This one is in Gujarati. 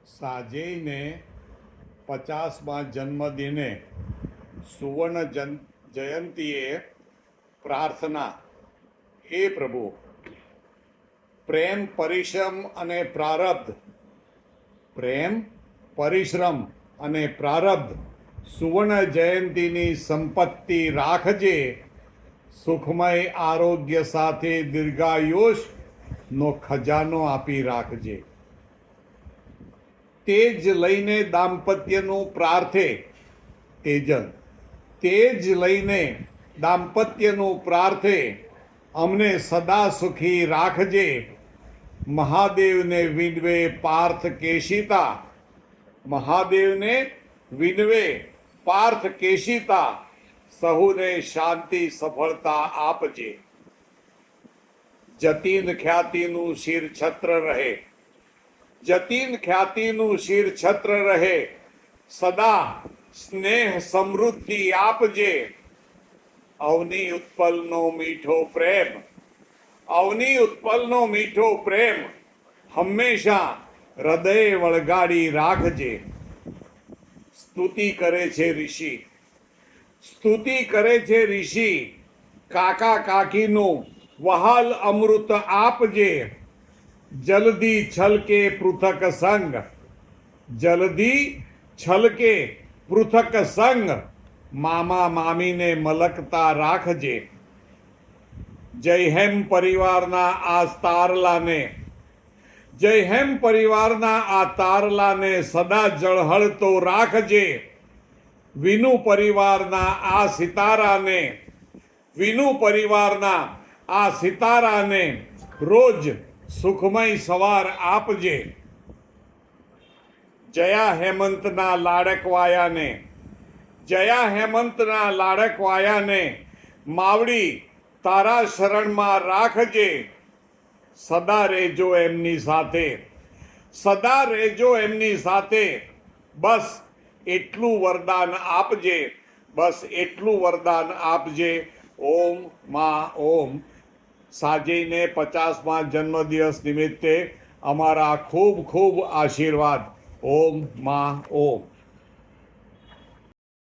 સાજેયને 50મા જન્મદિને સુવર્ણ જયંતીએ પ્રાર્થના. હે પ્રભુ, પ્રેમ, પરિશ્રમ અને પ્રારબ્ધ સુવર્ણ જયંતીની સંપત્તિ રાખજે. સુખમય આરોગ્ય સાથે દીર્ઘાયુષનો ખજાનો આપી રાખજે. તેજ લઈને દાંપત્યનું પ્રાર્થે અમને સદા સુખી રાખજે. મહાદેવને વિનવે પાર્થ કેશિતા સહુને શાંતિ સફળતા આપજે. જતીન ખ્યાતિનું શિર છત્ર રહે. સદા સ્નેહ સમૃદ્ધિ આપજે. અવની ઉત્પલનો મીઠો પ્રેમ હંમેશા હૃદય વળગાડી રાખજે. સ્તુતિ કરે છે ઋષિ કાકા કાકીનું વહાલ અમૃત આપજે. જલ્દી છલકે પૃથક સંગ મામા મામીને મલકતા રાખજે. જય હેમ પરિવારના આ તારલાને સદા ઝળહળતો રાખજે. વિનુ પરિવારના આ સિતારાને રોજ સુખમય સવાર આપજે. જયા હેમંતના લાડકવાયાને માવડી તારા શરણમાં રાખજે. સદા રહેજો એમની સાથે. બસ એટલું વરદાન આપજે. ઓમ મા ઓમ. સાજેયને 50મા જન્મદિવસ નિમિત્તે અમારા ખૂબ ખૂબ આશીર્વાદ. ઓમ મા ઓમ.